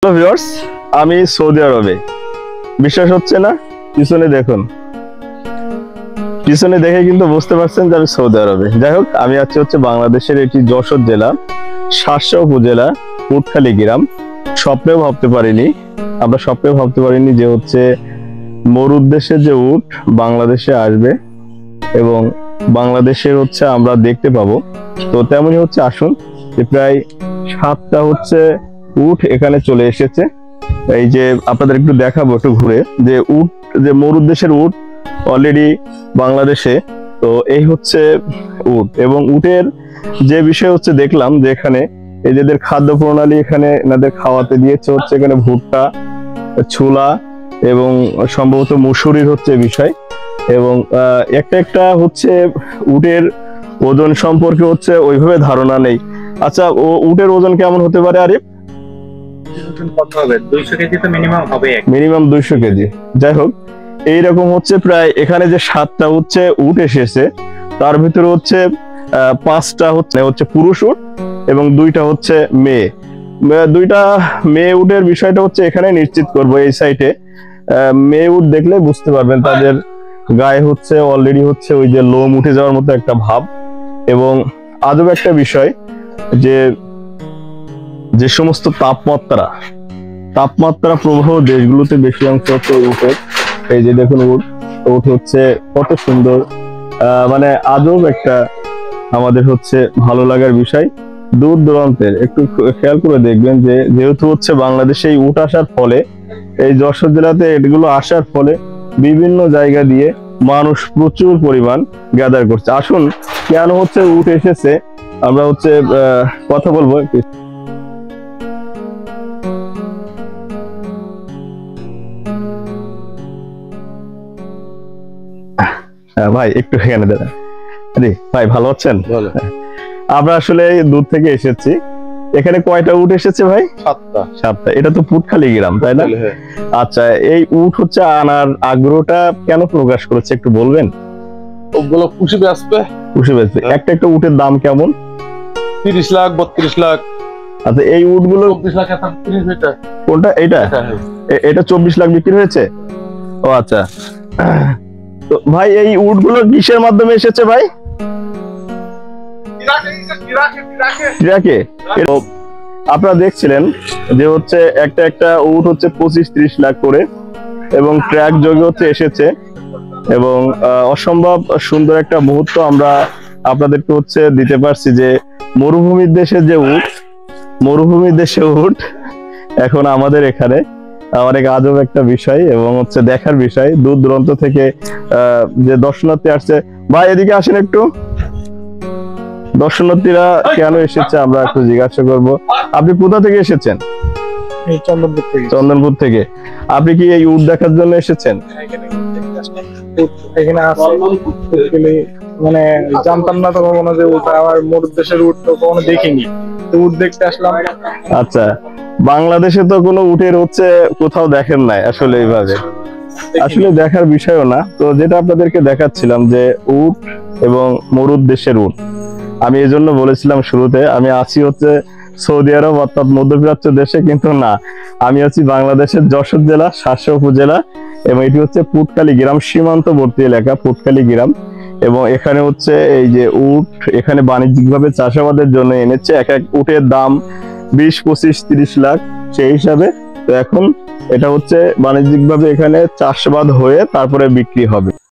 Hello viewers, আমি Saudi আরবে। বিশ্বাস হচ্ছে না? পিছনে দেখুন, পিছনে দেখে কিন্তু বুঝতে পারছেন যে আমি সৌদি আরবে। যাই হোক, আমি আছি হচ্ছে বাংলাদেশের এটি যশোর জেলা শার্শা উপজেলা পুটখালী গ্রাম। স্বপ্নেও ভাবতে পারিনি, আমরা স্বপ্নেও ভাবতে পারিনি যে হচ্ছে মরুদ্দেশে যে উট বাংলাদেশে আসবে এবং বাংলাদেশের হচ্ছে আমরা দেখতে পাবো। তো তেমনই হচ্ছে, আসুন যে প্রায় 7টা হচ্ছে উট এখানে চলে এসেছে। এই যে আপনাদের একটু দেখাবো একটু ঘুরে, যে উট, যে মরুদ্দেশের উট অলরেডি বাংলাদেশে। তো এই হচ্ছে উট, এবং উটের যে বিষয় হচ্ছে দেখলাম যে এখানে এই যে এদের খাদ্য প্রণালী, এখানে এনাদের খাওয়াতে দিয়েছে হচ্ছে এখানে ভুট্টা, ছোলা এবং সম্ভবত মুসুরির হচ্ছে বিষয়। এবং একটা একটা হচ্ছে উটের ওজন সম্পর্কে হচ্ছে ওইভাবে ধারণা নেই। আচ্ছা, উটের ওজন কেমন হতে পারে আরিফ? কত হবে? 200 কেজি তো মিনিমাম হবে, মিনিমাম 200 কেজি। যাই হোক, এইরকম হচ্ছে প্রায় এখানে যে 7টা হচ্ছে উট এসেছে, তার ভিতরে হচ্ছে 5টা হচ্ছে পুরুষ উট এবং 2টা হচ্ছে মেয়ে। 2টা মেয়ে উটের বিষয়টা হচ্ছে এখানে নিশ্চিত করব। এই সাইটে মেয়ে উট দেখলে বুঝতে পারবেন তাদের গায়ে হচ্ছে অলরেডি হচ্ছে ওই যে লোম উঠে যাওয়ার মতো একটা ভাব। এবং আজব একটা বিষয় যে যে সমস্ত তাপমাত্রা প্রবাহ দেশগুলোতে বেশি অংশ হচ্ছে উটের। এই যে দেখুন উট হচ্ছে কত সুন্দর, মানে আজব একটা আমাদের হচ্ছে ভালো লাগার বিষয়। দূর দূরান্তের একটু খেয়াল করে দেখবেন যে যেহেতু হচ্ছে বাংলাদেশে এই উট আসার ফলে, এই যশোর জেলাতে এগুলো আসার ফলে বিভিন্ন জায়গা দিয়ে মানুষ প্রচুর পরিমাণ গ্যাদার করছে। আসুন, কেন হচ্ছে উট এসেছে আমরা হচ্ছে কথা বলবো। ভাই একটু এখানে দাঁড়ান। আরে ভাই, ভালো আছেন? আমরা আসলে দূর থেকে এসেছি। এখানে কয়টা উট এসেছে ভাই? 7টা। এটা তো পুটখালী গ্রাম, তাই না? আচ্ছা, এই উট হচ্ছে আনার আগ্রহটা কেন প্রকাশ করেছে একটু বলবেন? ওগুলো পুষে বেচবে। একটা একটা উটের দাম কেমন? 30 লাখ 32 লাখ। আচ্ছা, এই উটগুলো 24 লাখ। এটা কোনটা? এটা 24 লাখ বিক্রি হয়েছে। ও আচ্ছা। তো ভাই, এই উটগুলো কিসের মাধ্যমে এসেছে ভাই? ইরাকে। আপনারা দেখছিলেন যে হচ্ছে একটা একটা উট হচ্ছে 25-30 লাখ করে, এবং ট্র্যাক যোগে হচ্ছে এসেছে। এবং অসম্ভব সুন্দর একটা মুহূর্ত আমরা আপনাদেরকে হচ্ছে দিতে পারছি যে মরুভূমির দেশে উট এখন আমাদের এখানে অনেক আজব একটা বিষয় এবং হচ্ছে দেখার বিষয়। দূর দূরান্ত থেকে যে দর্শনার্থী আসছে, ভাই এদিকে আসেন একটু। দর্শনার্থীরা কেন এসেছে আমরা একটু জিজ্ঞাসা করবো। আপনি কোথা থেকে এসেছেন? চন্দনপুর থেকে। আপনি কি এই উট দেখার জন্য এসেছেন? এখানে মানে জানতাম না তো কখনো যে উট, আমার মরুদ্দেশের উট তো কখনো দেখিনি, উট দেখতে আসলাম। আচ্ছা, বাংলাদেশে তো কোনো উটের হচ্ছে কোথাও দেখেন নাই আসলে এইভাবে, আসলে দেখার বিষয়ও না। তো যেটা আপনাদেরকে দেখাচ্ছিলাম যে উট এবং মরুদ্দেশের উট, আমি এই জন্য বলেছিলাম শুরুতে আমি আছি হচ্ছে সৌদি আরব অর্থাৎ মধ্যপ্রাচ্য দেশে, কিন্তু না, আমি আছি বাংলাদেশের যশোর জেলা শার্শা উপজেলা, এবং এটি হচ্ছে পুটখালী গ্রাম, সীমান্তবর্তী এলাকা পুটখালী গ্রাম। এবং এখানে হচ্ছে এই যে উট এখানে বাণিজ্যিকভাবে চাষাবাদের জন্য এনেছে। এক এক উটের দাম 20, 25, 30 লাখ সেই হিসাবে। তো এখন এটা হচ্ছে বাণিজ্যিকভাবে এখানে চাষাবাদ হয়ে তারপরে বিক্রি হবে।